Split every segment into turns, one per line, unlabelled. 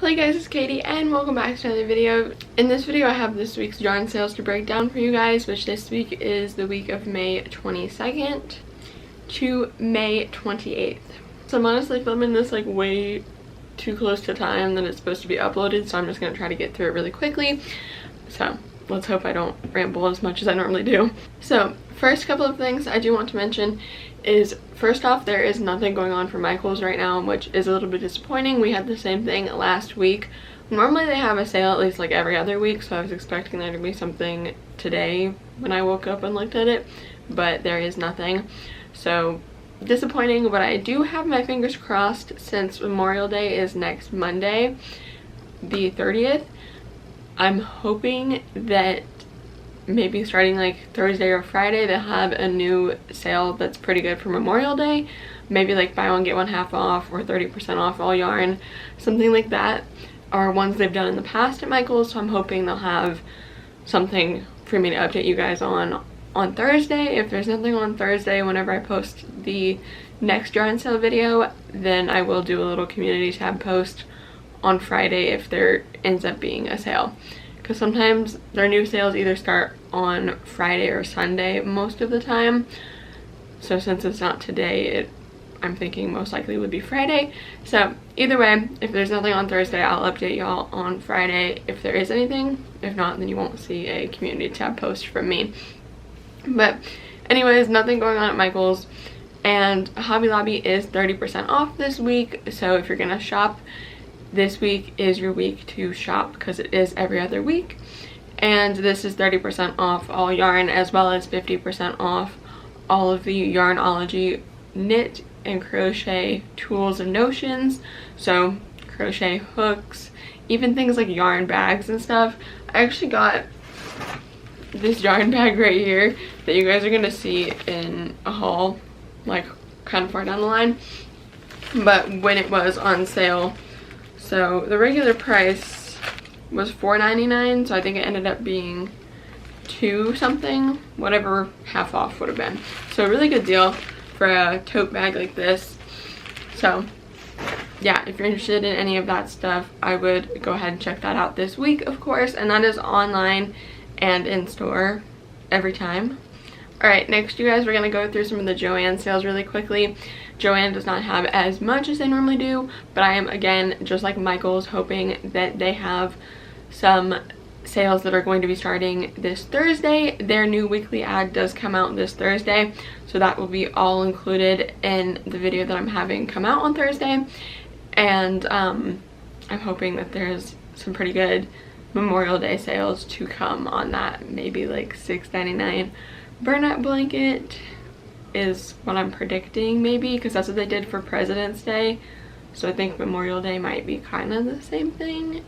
Hey guys, it's Katie and welcome back to another video. In this video I have this week's yarn sales to break down for you guys, which this week is the week of May 22nd to May 28th. So I'm honestly filming this like way too close to time that it's supposed to be uploaded, so I'm just going to try to get through it really quickly. So let's hope I don't ramble as much as I normally do. So first couple of things I do want to mention is, first off, there is nothing going on for Michael's right now, which is a little bit disappointing. We had the same thing last week. Normally they have a sale at least like every other week, so I was expecting there to be something today when I woke up and looked at it, but there is nothing. So disappointing, but I do have my fingers crossed since Memorial Day is next Monday, the 30th. I'm hoping that maybe starting like Thursday or Friday they'll have a new sale that's pretty good for Memorial Day. Maybe like buy one get one half off or 30% off all yarn, something like that, are ones they've done in the past at Michael's. So I'm hoping they'll have something for me to update you guys on Thursday. If there's nothing on Thursday, whenever I post the next yarn sale video, then I will do a little community tab post on Friday if there ends up being a sale, because sometimes their new sales either start on Friday or Sunday most of the time. So since it's not today, I'm thinking most likely would be Friday. So either way, if there's nothing on Thursday, I'll update y'all on Friday if there is anything. If not, then you won't see a community tab post from me. But anyways, nothing going on at Michael's, and Hobby Lobby is 30% off this week. So if you're gonna shop, this week is your week to shop, because it is every other week. And this is 30% off all yarn, as well as 50% off all of the Yarnology knit and crochet tools and notions. So crochet hooks, even things like yarn bags and stuff. I actually got this yarn bag right here that you guys are gonna see in a haul like kind of far down the line, but when it was on sale. So the regular price was $4.99, so I think it ended up being $2 something, whatever half off would have been. So a really good deal for a tote bag like this. So yeah, if you're interested in any of that stuff, I would go ahead and check that out this week, of course, and that is online and in store every time. Alright, next you guys, we're going to go through some of the Joann sales really quickly. Joann does not have as much as they normally do, but I am, again, just like Michael's, hoping that they have some sales that are going to be starting this Thursday. Their new weekly ad does come out this Thursday, so that will be all included in the video that I'm having come out on Thursday. And I'm hoping that there's some pretty good Memorial Day sales to come on that. Maybe like $6.99 burnout blanket is what I'm predicting, maybe, because that's what they did for President's Day. So I think Memorial Day might be kind of the same thing.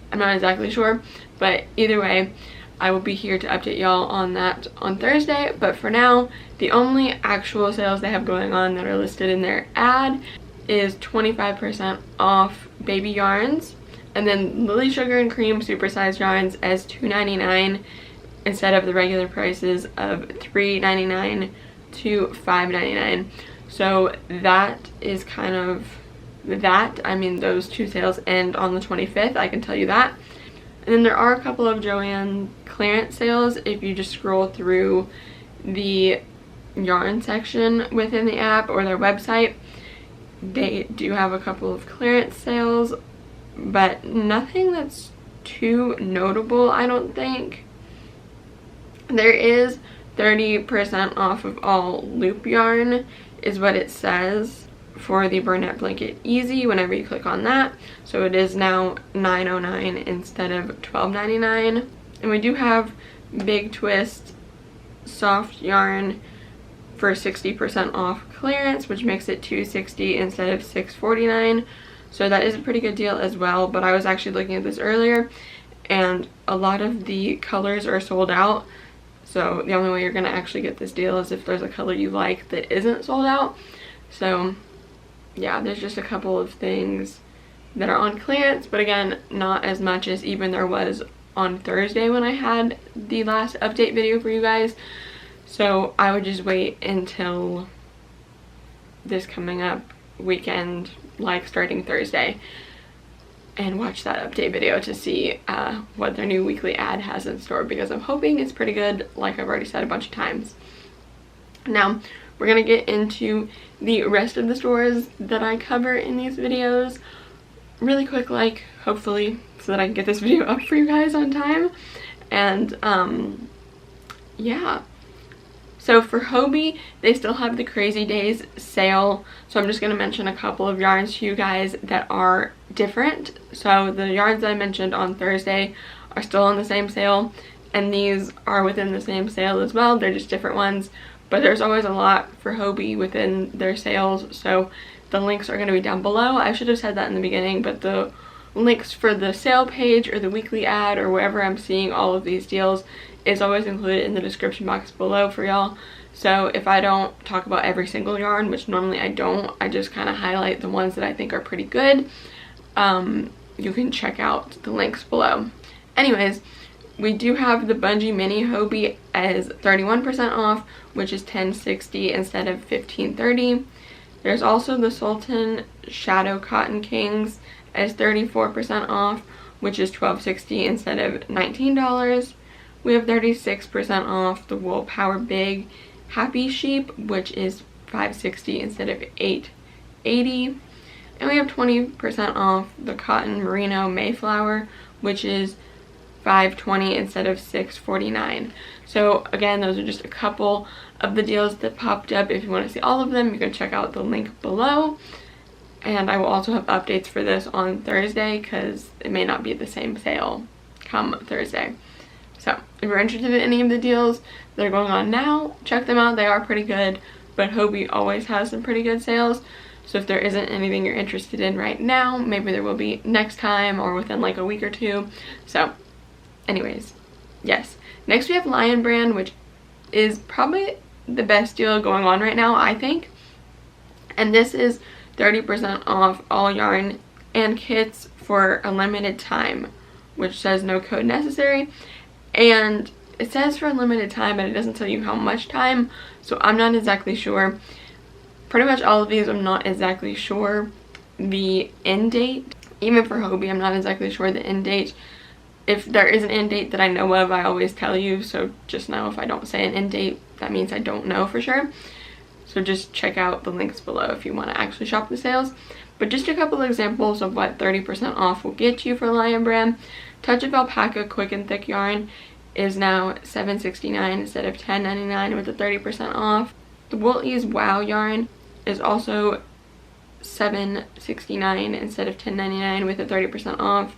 I'm not exactly sure, but either way, I will be here to update y'all on that on Thursday. But for now, the only actual sales they have going on that are listed in their ad is 25% off baby yarns, and then Lily Sugar and Cream supersized yarns as $2.99 instead of the regular prices of $3.99 to $5.99. So that is kind of that. I mean, those two sales end on the 25th, I can tell you that. And then there are a couple of Joann clearance sales. If you just scroll through the yarn section within the app or their website, they do have a couple of clearance sales, but nothing that's too notable, I don't think. There is 30% off of all loop yarn is what it says for the Burnett Blanket Easy whenever you click on that. So it is now $9.09 instead of $12.99. And we do have Big Twist soft yarn for 60% off clearance, which makes it $2.60 instead of $6.49. So that is a pretty good deal as well. But I was actually looking at this earlier, and a lot of the colors are sold out. So the only way you're going to actually get this deal is if there's a color you like that isn't sold out. So yeah, there's just a couple of things that are on clearance, but again, not as much as even there was on Thursday when I had the last update video for you guys. So I would just wait until this coming up weekend, like starting Thursday. and watch that update video to see what their new weekly ad has in store, because I'm hoping it's pretty good, like I've already said a bunch of times. Now, we're gonna get into the rest of the stores that I cover in these videos really quick, like, hopefully, so that I can get this video up for you guys on time. And yeah. So for Hobbii, they still have the Crazy Days sale. So I'm just going to mention a couple of yarns to you guys that are different. So the yarns I mentioned on Thursday are still on the same sale, and these are within the same sale as well. They're just different ones, but there's always a lot for Hobbii within their sales, so the links are going to be down below. I should have said that in the beginning, but the links for the sale page or the weekly ad or wherever I'm seeing all of these deals is always included in the description box below for y'all. So if I don't talk about every single yarn, which normally I don't, I just kind of highlight the ones that I think are pretty good, you can check out the links below. Anyways, we do have the Bungee Mini Hobbii as 31% off, which is $10.60 instead of $15.30. There's also the Sultan Shadow Cotton Kings as 34% off, which is $12.60 instead of $19. We have 36% off the Wool Power Big Happy Sheep, which is $5.60 instead of $8.80. And we have 20% off the Cotton Merino Mayflower, which is $5.20 instead of $6.49. So again, those are just a couple of the deals that popped up. If you want to see all of them, you can check out the link below. And I will also have updates for this on Thursday, because it may not be the same sale come Thursday. So if you're interested in any of the deals that are going on now, check them out. They are pretty good, but Hobbii always has some pretty good sales. So if there isn't anything you're interested in right now, maybe there will be next time or within like a week or two. So anyways, yes. Next we have Lion Brand, which is probably the best deal going on right now, I think. And this is 30% off all yarn and kits for a limited time, which says no code necessary. And it says for a limited time, but it doesn't tell you how much time, so I'm not exactly sure. Pretty much all of these I'm not exactly sure the end date. Even for Hobbii, I'm not exactly sure the end date. If there is an end date that I know of, I always tell you, so just know if I don't say an end date, that means I don't know for sure. So just check out the links below if you want to actually shop the sales. But just a couple of examples of what 30% off will get you for Lion Brand. Touch of Alpaca Quick and Thick yarn is now $7.69 instead of $10.99 with the 30% off. The Wool Ease Wow yarn is also $7.69 instead of $10.99 with the 30% off.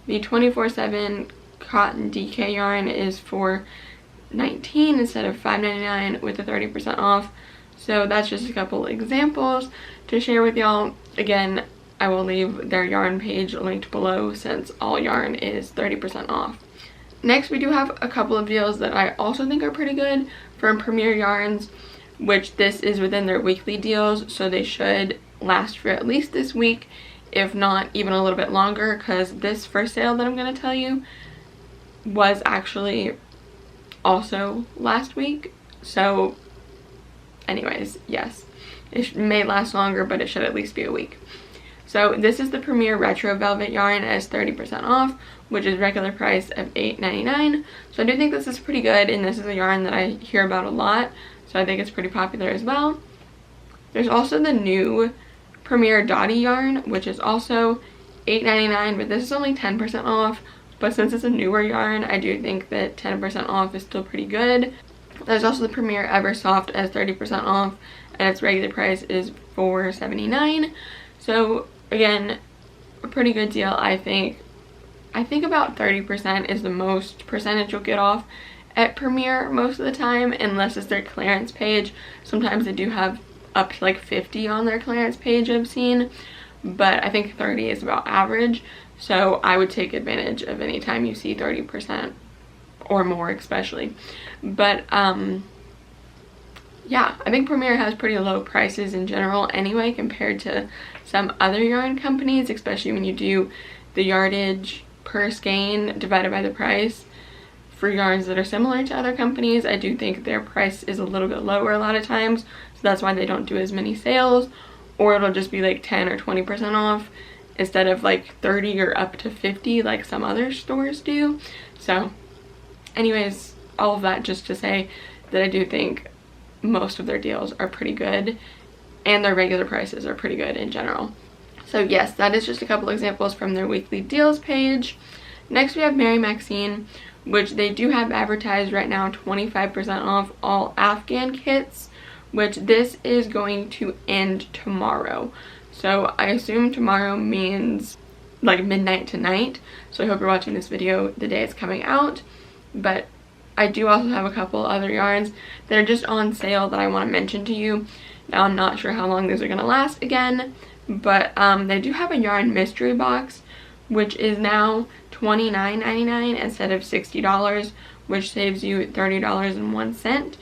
The 24/7 Cotton DK yarn is for $19 instead of $5.99 with the 30% off. So that's just a couple examples to share with y'all. Again, I will leave their yarn page linked below since all yarn is 30% off. Next, we do have a couple of deals that I also think are pretty good from Premier Yarns, which this is within their weekly deals, so they should last for at least this week, if not even a little bit longer, because this first sale that I'm going to tell you was actually also last week. So anyways, yes, it may last longer, but it should at least be a week. So this is the Premier Retro Velvet yarn as 30% off, which is regular price of $8.99. So I do think this is pretty good, and this is a yarn that I hear about a lot, so I think it's pretty popular as well. There's also the new Premier Dottie yarn, which is also $8.99, but this is only 10% off. But since it's a newer yarn, I do think that 10% off is still pretty good. There's also the Premier Eversoft as 30% off, and its regular price is $4.79. So again, a pretty good deal, I think. I think about 30% is the most percentage you'll get off at Premier most of the time, unless it's their clearance page. Sometimes they do have up to like 50 on their clearance page I've seen, but I think 30 is about average. So I would take advantage of any time you see 30% or more, especially. But yeah, I think Premier has pretty low prices in general anyway compared to some other yarn companies, especially when you do the yardage per skein divided by the price. For yarns that are similar to other companies, I do think their price is a little bit lower a lot of times, so that's why they don't do as many sales, or it'll just be like 10 or 20% off instead of like 30 or up to 50 like some other stores do. So anyways, all of that just to say that I do think most of their deals are pretty good and their regular prices are pretty good in general. So yes, that is just a couple examples from their weekly deals page. Next we have Maxim, which they do have advertised right now 25% off all Afghan kits, which this is going to end tomorrow. So I assume tomorrow means like midnight tonight. So I hope you're watching this video the day it's coming out. But I do also have a couple other yarns that are just on sale that I want to mention to you. Now I'm not sure how long these are going to last again, but they do have a yarn mystery box, which is now $29.99 instead of $60, which saves you $30.01.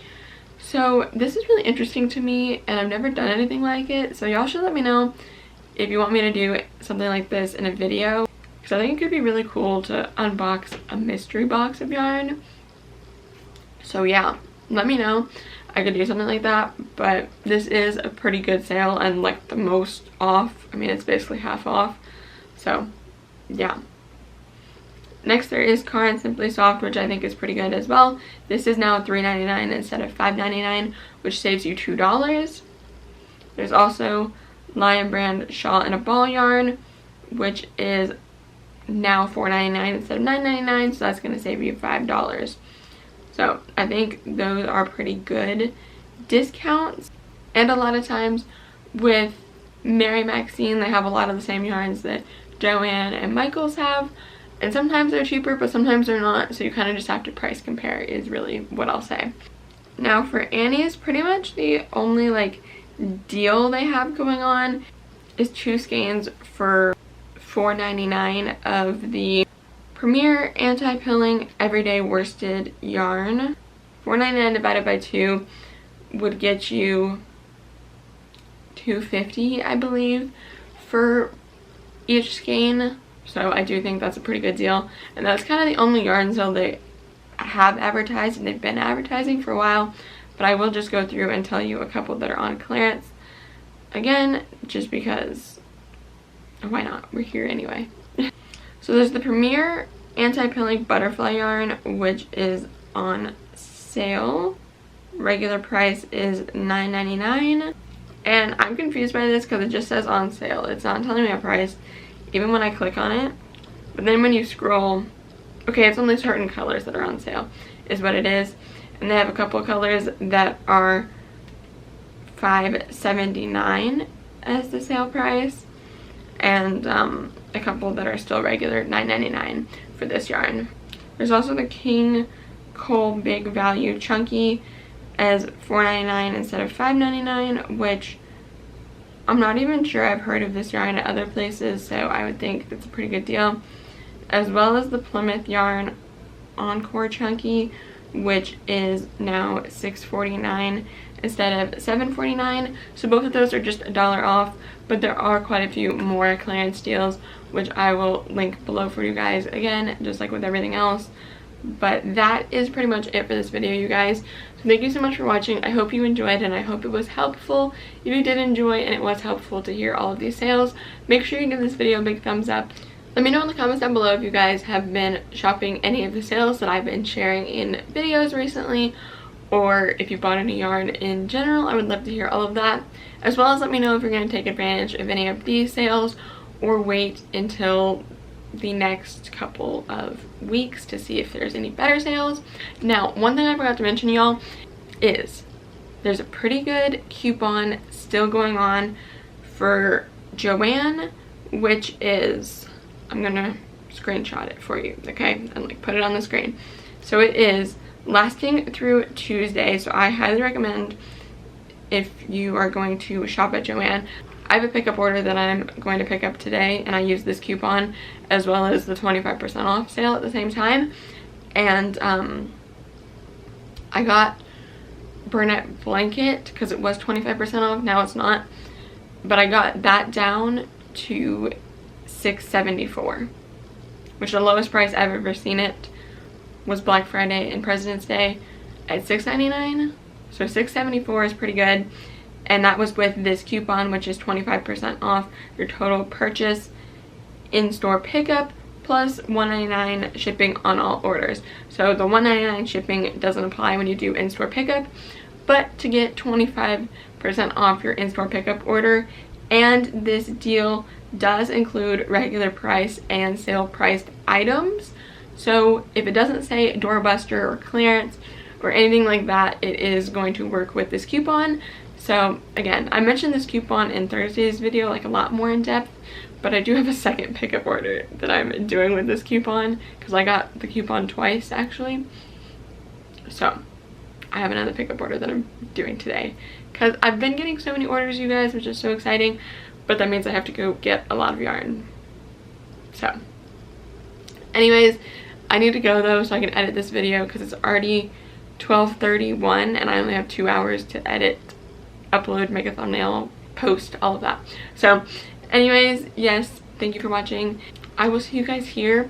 So this is really interesting to me, and I've never done anything like it. So y'all should let me know if you want me to do something like this in a video, because I think it could be really cool to unbox a mystery box of yarn. So yeah, let me know. I could do something like that, but this is a pretty good sale and like the most off. I mean, it's basically half off. So yeah. Next there is Car & Simply Soft, which I think is pretty good as well. This is now $3.99 instead of $5.99, which saves you $2. There's also Lion Brand Shawl in a Ball yarn, which is now $4.99 instead of $9.99, so that's going to save you $5. So I think those are pretty good discounts. And a lot of times with Maxim, they have a lot of the same yarns that Joann and Michaels have. And sometimes they're cheaper, but sometimes they're not. So you kind of just have to price compare is really what I'll say. Now for Annie's, pretty much the only like deal they have going on is 2 skeins for $4.99 of the Premier Anti-Pilling Everyday Worsted Yarn. $4.99 divided by 2 would get you $2.50, I believe, for each skein. So I do think that's a pretty good deal. And that's kind of the only yarn sale they have advertised, and they've been advertising for a while. But I will just go through and tell you a couple that are on clearance. Again, just because, why not? We're here anyway. So there's the Premier Anti-Pilling Butterfly Yarn, which is on sale. Regular price is $9.99. And I'm confused by this because it just says on sale. It's not telling me a price, even when I click on it. But then when you scroll, okay, it's only certain colors that are on sale, is what it is. And they have a couple of colors that are $5.79 as the sale price, and a couple that are still regular $9.99 for this yarn. There's also the King Cole Big Value Chunky as $4.99 instead of $5.99, which I'm not even sure I've heard of this yarn at other places, so I would think that's a pretty good deal. As well as the Plymouth Yarn Encore Chunky, which is now $6.49 instead of $7.49. So both of those are just $1 off, but there are quite a few more clearance deals, which I will link below for you guys, again, just like with everything else. But that is pretty much it for this video, you guys. So thank you so much for watching. I hope you enjoyed, and I hope it was helpful. If you did enjoy and it was helpful to hear all of these sales, make sure you give this video a big thumbs up. Let me know in the comments down below if you guys have been shopping any of the sales that I've been sharing in videos recently, or if you bought any yarn in general. I would love to hear all of that. As well as let me know if you're going to take advantage of any of these sales or wait until the next couple of weeks to see if there's any better sales. Now, one thing I forgot to mention, y'all, is there's a pretty good coupon still going on for Joann, which is, I'm gonna screenshot it for you, okay, and like put it on the screen. So it is lasting through Tuesday, so I highly recommend, if you are going to shop at Joann. I have a pickup order that I'm going to pick up today, and I use this coupon as well as the 25% off sale at the same time. And I got Burnett Blanket because it was 25% off. Now it's not, but I got that down to $6.74, which the lowest price I've ever seen it was Black Friday and President's Day at $6.99. So $6.74 is pretty good. And that was with this coupon, which is 25% off your total purchase. in-store pickup plus $1.99 shipping on all orders. So the $1.99 shipping doesn't apply when you do in-store pickup, but to get 25% off your in-store pickup order, and this deal does include regular price and sale priced items. So if it doesn't say doorbuster or clearance or anything like that, it is going to work with this coupon. So again, I mentioned this coupon in Thursday's video like a lot more in depth, but I do have a second pickup order that I'm doing with this coupon because I got the coupon twice actually. So I have another pickup order that I'm doing today because I've been getting so many orders, you guys, which is so exciting, but that means I have to go get a lot of yarn. So anyways, I need to go though so I can edit this video because it's already 12:31 and I only have 2 hours to edit, upload, make a thumbnail, post, all of that. So anyways, yes, thank you for watching. I will see you guys here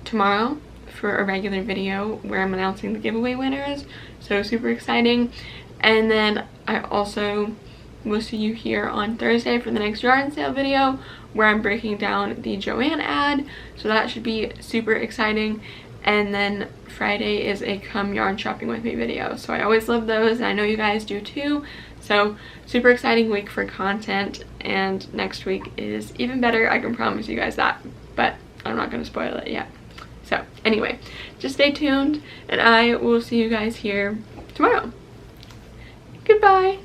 tomorrow for a regular video where I'm announcing the giveaway winners. So super exciting. And then I also will see you here on Thursday for the next yarn sale video where I'm breaking down the Joann ad. So that should be super exciting. And then Friday is a come yarn shopping with me video. So I always love those and I know you guys do too. So super exciting week for content, and next week is even better, I can promise you guys that, but I'm not going to spoil it yet. So anyway, just stay tuned and I will see you guys here tomorrow. Goodbye.